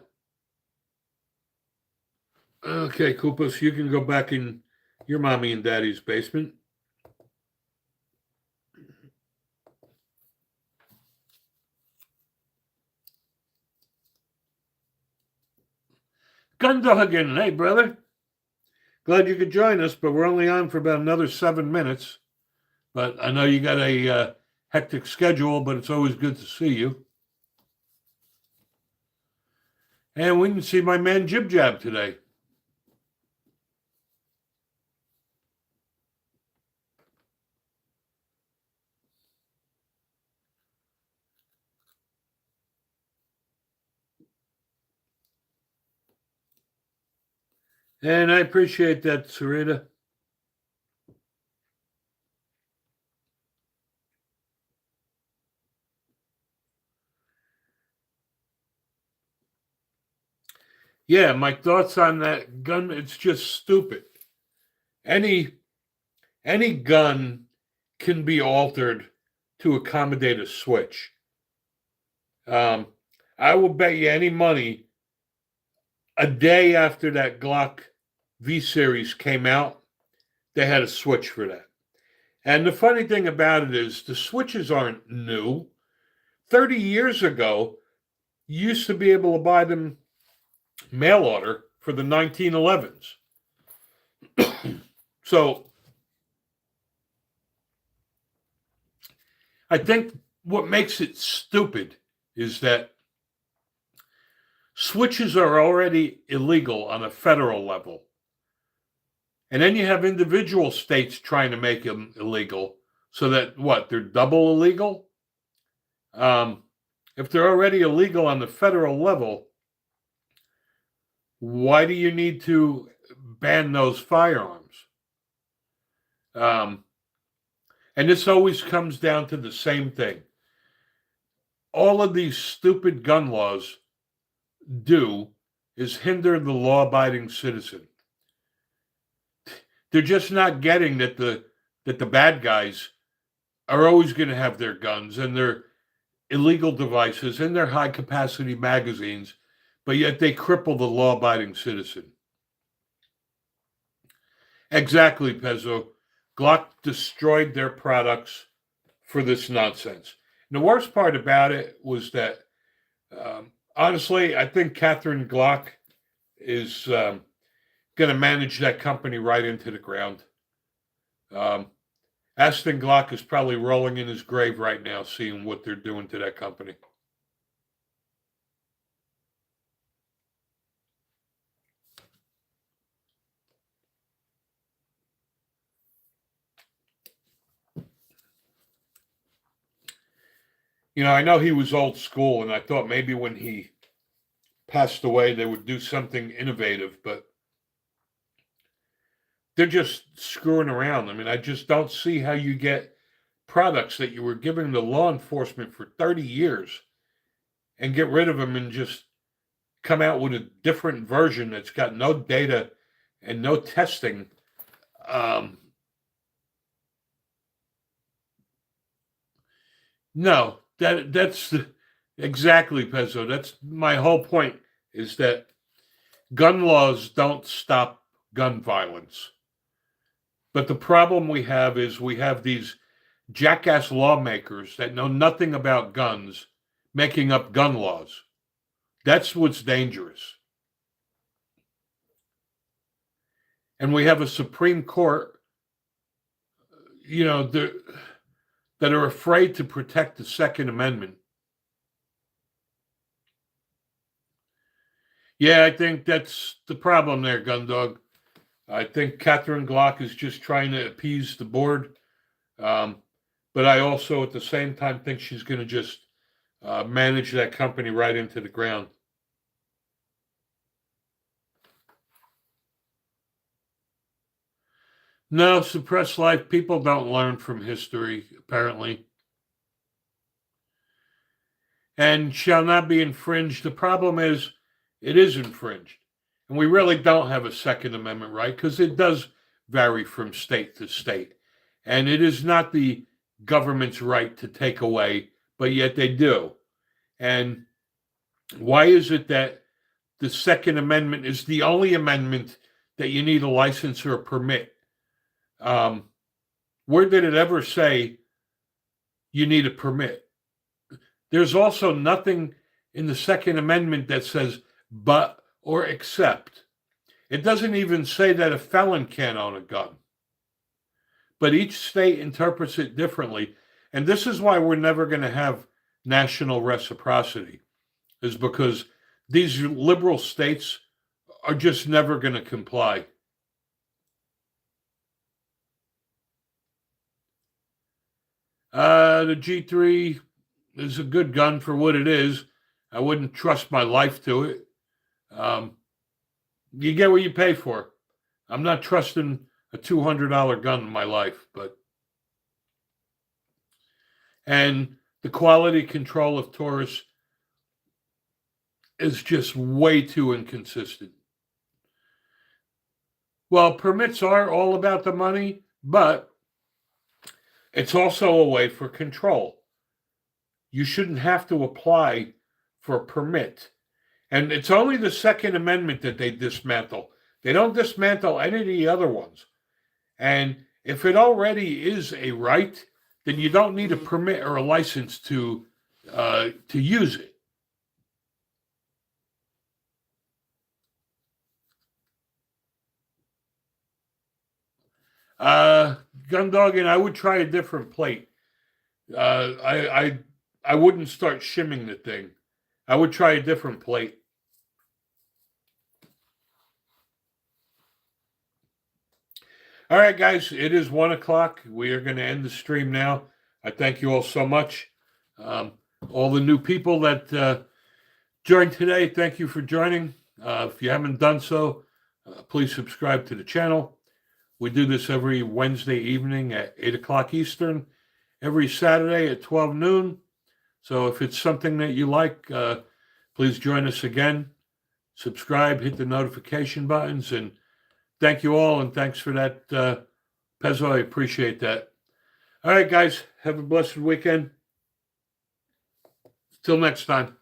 Okay, Koopas, you can go back in your mommy and daddy's basement. Gundogan, hey, brother. Glad you could join us, but we're only on for about another 7 minutes. But I know you got a hectic schedule, but it's always good to see you. And we can see my man Jib Jab today. And I appreciate that, Sarita. Yeah, my thoughts on that gun, it's just stupid. Any gun can be altered to accommodate a switch. I will bet you any money a day after that Glock V series came out, they had a switch for that. And the funny thing about it is the switches aren't new. 30 years ago, you used to be able to buy them mail order for the 1911s. So I think what makes it stupid is that switches are already illegal on a federal level. And then you have individual states trying to make them illegal so that, what, they're double illegal? If they're already illegal on the federal level, why do you need to ban those firearms? And this always comes down to the same thing. All of these stupid gun laws do is hinder the law-abiding citizen. They're just not getting that the bad guys are always going to have their guns and their illegal devices and their high-capacity magazines, but yet they cripple the law-abiding citizen. Exactly, Pezzo. Glock destroyed their products for this nonsense. And the worst part about it was that, honestly, I think Catherine Glock is going to manage that company right into the ground. Aston Glock is probably rolling in his grave right now, seeing what they're doing to that company. You know, I know he was old school, and I thought maybe when he passed away, they would do something innovative, but they're just screwing around. I mean, I just don't see how you get products that you were giving to law enforcement for 30 years and get rid of them and just come out with a different version that's got no data and no testing. No, that's exactly, Pezzo. That's my whole point, is that gun laws don't stop gun violence. But the problem we have is we have these jackass lawmakers that know nothing about guns making up gun laws. That's what's dangerous. And we have a Supreme Court, that are afraid to protect the Second Amendment. Yeah, I think that's the problem there, Gundog. I think Catherine Glock is just trying to appease the board. But I also, at the same time, think she's going to just manage that company right into the ground. No, suppressed life. People don't learn from history, apparently. And shall not be infringed. The problem is, it is infringed. And we really don't have a Second Amendment right, because it does vary from state to state. And it is not the government's right to take away, but yet they do. And why is it that the Second Amendment is the only amendment that you need a license or a permit? Where did it ever say you need a permit? There's also nothing in the Second Amendment that says but or except. It doesn't even say that a felon can't own a gun. But each state interprets it differently. And this is why we're never going to have national reciprocity, is because these liberal states are just never going to comply. The G3 is a good gun for what it is. I wouldn't trust my life to it. You get what you pay for. I'm not trusting a $200 gun in my life, and the quality control of Taurus is just way too inconsistent. Well, permits are all about the money, but it's also a way for control. You shouldn't have to apply for a permit. And it's only the Second Amendment that they dismantle. They don't dismantle any of the other ones. And if it already is a right, then you don't need a permit or a license to use it. Gundogging, I would try a different plate. I wouldn't start shimming the thing. I would try a different plate. All right, guys, it is 1:00. We are going to end the stream now. I thank you all so much. All the new people that joined today, thank you for joining. If you haven't done so, please subscribe to the channel. We do this every Wednesday evening at 8 o'clock Eastern, every Saturday at 12 noon. So if it's something that you like, please join us again. Subscribe, hit the notification buttons, and thank you all, and thanks for that, Pezzo. I appreciate that. All right, guys, have a blessed weekend. Till next time.